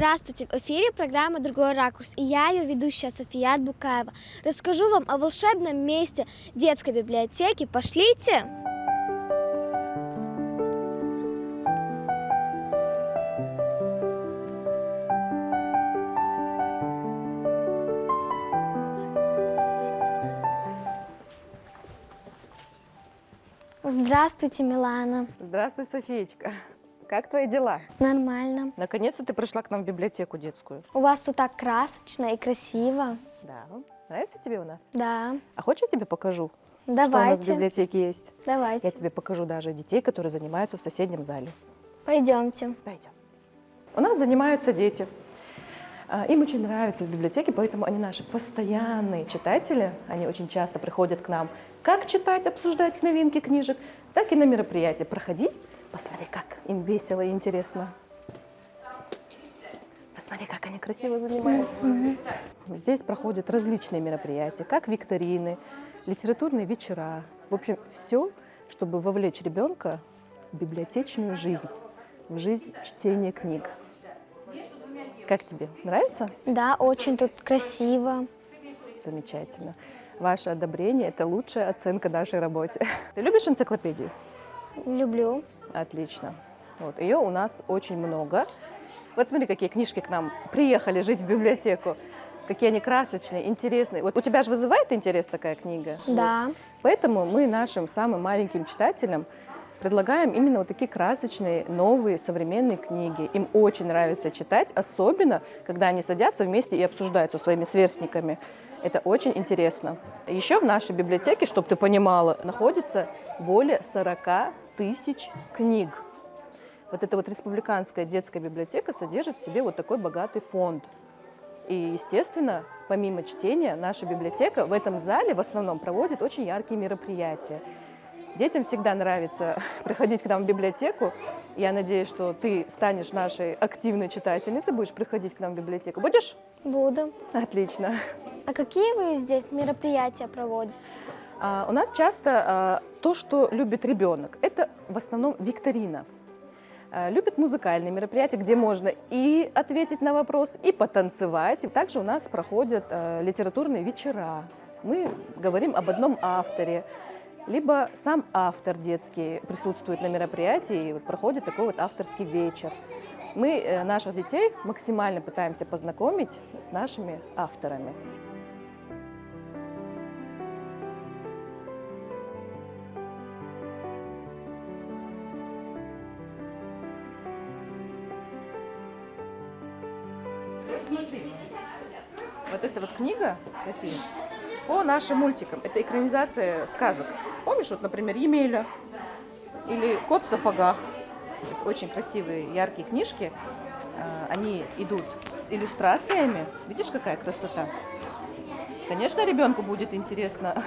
Здравствуйте! В эфире программа «Другой ракурс» и я, ее ведущая София Букаева. Расскажу вам о волшебном месте детской библиотеки. Пошлите! Здравствуйте, Милана. Здравствуй, Софиечка. Как твои дела? Нормально. Наконец-то ты пришла к нам в библиотеку детскую. У вас тут так красочно и красиво. Да. Нравится тебе у нас? Да. А хочешь, я тебе покажу, Давайте. что у нас в библиотеке есть? Давайте. Я тебе покажу даже детей, которые занимаются в соседнем зале. Пойдемте. Пойдем. У нас занимаются дети. Им очень нравится в библиотеке, поэтому они наши постоянные читатели. Они очень часто приходят к нам как читать, обсуждать новинки книжек, так и на мероприятия. Проходи, посмотри, как им весело и интересно. Посмотри, как они красиво занимаются. Здесь проходят различные мероприятия, как викторины, литературные вечера. В общем, все, чтобы вовлечь ребенка в библиотечную жизнь, в жизнь чтения книг. Как тебе? Нравится? Да, очень тут красиво. Замечательно. Ваше одобрение – это лучшая оценка нашей работе. Ты любишь энциклопедию? Люблю. Отлично. Вот, ее у нас очень много. Вот смотри, какие книжки к нам приехали жить в библиотеку. Какие они красочные, интересные. Вот у тебя же вызывает интерес такая книга? Да. Вот. Поэтому мы нашим самым маленьким читателям предлагаем именно вот такие красочные, новые, современные книги. Им очень нравится читать, особенно, когда они садятся вместе и обсуждают со своими сверстниками. Это очень интересно. Еще в нашей библиотеке, чтобы ты понимала, находится более 40 тысяч книг. Вот эта вот республиканская детская библиотека содержит в себе вот такой богатый фонд. И, естественно, помимо чтения, наша библиотека в этом зале в основном проводит очень яркие мероприятия. Детям всегда нравится приходить к нам в библиотеку. Я надеюсь, что ты станешь нашей активной читательницей, будешь приходить к нам в библиотеку. Будешь? Буду. Отлично. А какие вы здесь мероприятия проводите? У нас часто то, что любит ребенок, это в основном викторина. Любят музыкальные мероприятия, где можно и ответить на вопрос, и потанцевать. Также у нас проходят литературные вечера. Мы говорим об одном авторе, либо сам автор детский присутствует на мероприятии, и вот проходит такой вот авторский вечер. Мы наших детей максимально пытаемся познакомить с нашими авторами. Смотри, вот эта вот книга, София, по нашим мультикам. Это экранизация сказок. Помнишь, вот, например, «Емеля» или «Кот в сапогах». Это очень красивые, яркие книжки. Они идут с иллюстрациями. Видишь, какая красота? Конечно, ребенку будет интересно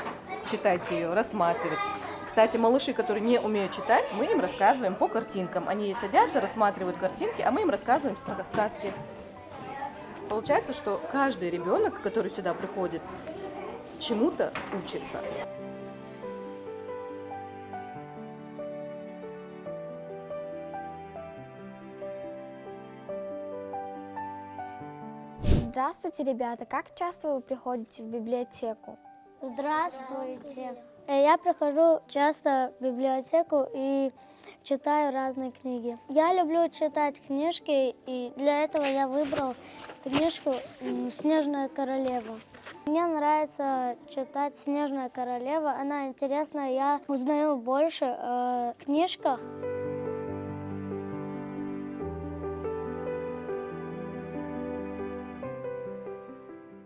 читать ее, рассматривать. Кстати, малыши, которые не умеют читать, мы им рассказываем по картинкам. Они садятся, рассматривают картинки, а мы им рассказываем сказки. Получается, что каждый ребенок, который сюда приходит, чему-то учится. Здравствуйте, ребята! Как часто вы приходите в библиотеку? Здравствуйте. Я прихожу часто в библиотеку и читаю разные книги. Я люблю читать книжки, и для этого я выбрал книжку «Снежная королева». Мне нравится читать «Снежная королева». Она интересная, я узнаю больше о книжках.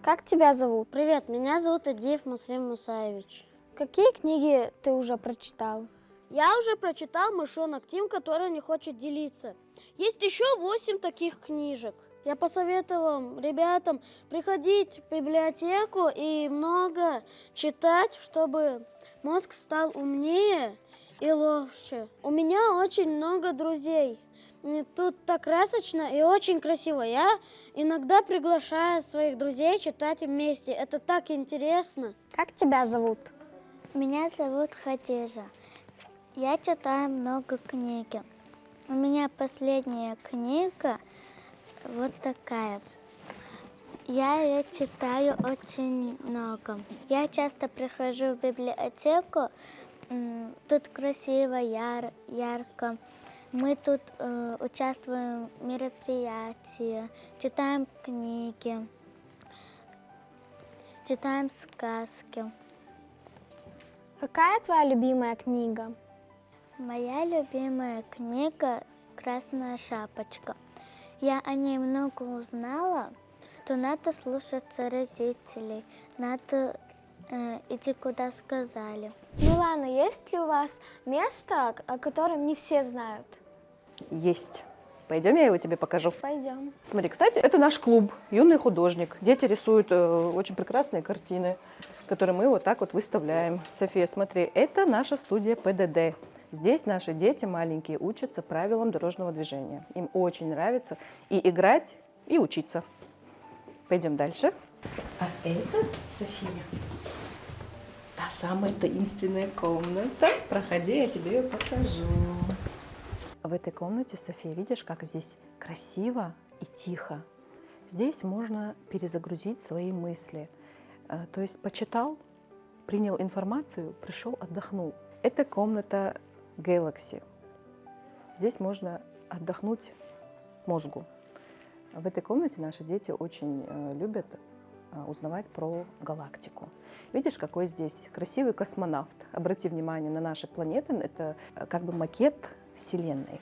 Как тебя зовут? Привет, меня зовут Адиев Муслим Мусаевич. Какие книги ты уже прочитал? Я уже прочитал «Мышонок Тим, который не хочет делиться». Есть еще 8 таких книжек. Я посоветовал ребятам приходить в библиотеку и много читать, чтобы мозг стал умнее и ловче. У меня очень много друзей. Тут так красочно и очень красиво. Я иногда приглашаю своих друзей читать вместе. Это так интересно. Как тебя зовут? Меня зовут Хадижа. Я читаю много книг. У меня последняя книга вот такая. Я ее читаю очень много. Я часто прихожу в библиотеку, тут красиво, ярко. Мы тут участвуем в мероприятиях, читаем книги, читаем сказки. Какая твоя любимая книга? Моя любимая книга «Красная шапочка». Я о ней много узнала, что надо слушаться родителей, надо идти куда сказали. Милана, есть ли у вас место, о котором не все знают? Есть. Пойдем, я его тебе покажу. Пойдем. Смотри, кстати, это наш клуб «Юный художник». Дети рисуют очень прекрасные картины, которые мы вот так вот выставляем. София, смотри, это наша студия ПДД. Здесь наши дети маленькие учатся правилам дорожного движения. Им очень нравится и играть, и учиться. Пойдем дальше. А это София. Та самая таинственная комната. Проходи, я тебе ее покажу. В этой комнате, София, видишь, как здесь красиво и тихо. Здесь можно перезагрузить свои мысли. То есть почитал, принял информацию, пришел, отдохнул. Это комната Galaxy. Здесь можно отдохнуть мозгу. В этой комнате наши дети очень любят узнавать про галактику. Видишь, какой здесь красивый космонавт. Обрати внимание на наши планеты. Это как бы макет Вселенной.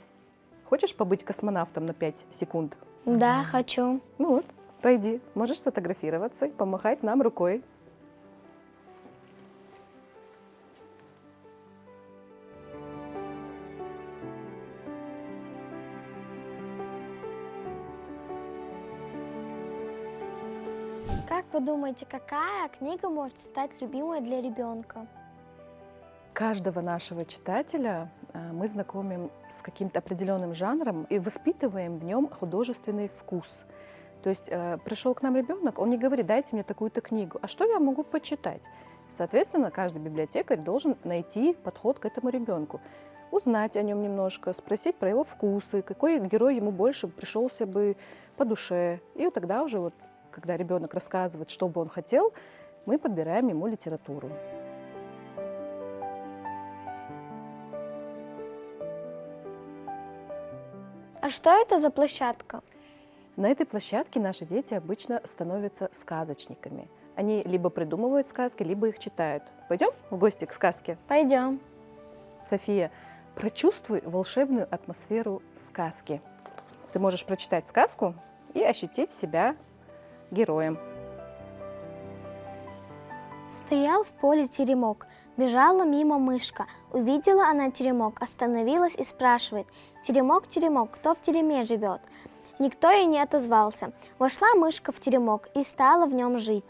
Хочешь побыть космонавтом на 5 секунд? Да, хочу. Ну вот, пройди. Можешь сфотографироваться и помахать нам рукой. Как вы думаете, какая книга может стать любимой для ребенка? Каждого нашего читателя мы знакомим с каким-то определенным жанром и воспитываем в нем художественный вкус. То есть пришел к нам ребенок, он не говорит: дайте мне такую-то книгу, а что я могу почитать? Соответственно, каждый библиотекарь должен найти подход к этому ребенку, узнать о нем немножко, спросить про его вкусы, какой герой ему больше пришелся бы по душе. И вот тогда уже, вот, когда ребенок рассказывает, что бы он хотел, мы подбираем ему литературу. А что это за площадка? На этой площадке наши дети обычно становятся сказочниками. Они либо придумывают сказки, либо их читают. Пойдем в гости к сказке? Пойдем. София, прочувствуй волшебную атмосферу сказки. Ты можешь прочитать сказку и ощутить себя героем. Стоял в поле теремок, бежала мимо мышка. Увидела она теремок, остановилась и спрашивает: «Теремок, теремок, кто в тереме живет?» Никто ей не отозвался. Вошла мышка в теремок и стала в нем жить.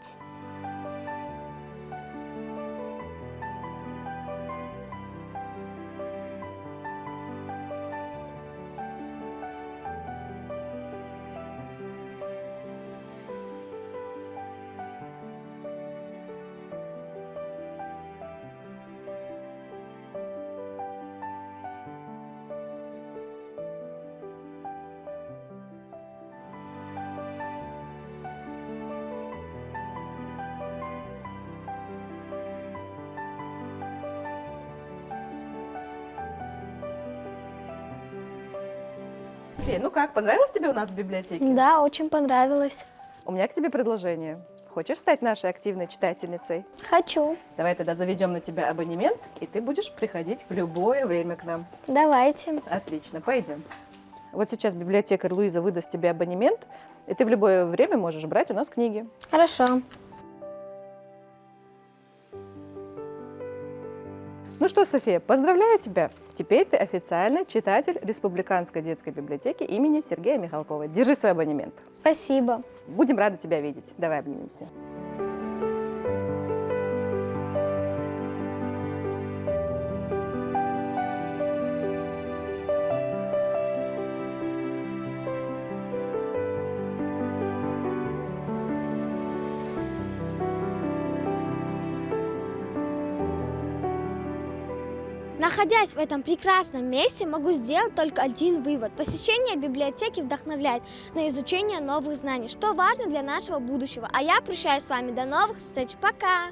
София, ну как, понравилось тебе у нас в библиотеке? Да, очень понравилось. У меня к тебе предложение. Хочешь стать нашей активной читательницей? Хочу. Давай тогда заведем на тебя абонемент, и ты будешь приходить в любое время к нам. Давайте. Отлично, пойдем. Вот сейчас библиотекарь Луиза выдаст тебе абонемент, и ты в любое время можешь брать у нас книги. Хорошо. Ну что, София, поздравляю тебя! Теперь ты официальный читатель Республиканской детской библиотеки имени Сергея Михалкова. Держи свой абонемент. Спасибо. Будем рады тебя видеть. Давай обнимемся. Находясь в этом прекрасном месте, могу сделать только один вывод. Посещение библиотеки вдохновляет на изучение новых знаний, что важно для нашего будущего. А я прощаюсь с вами. До новых встреч. Пока!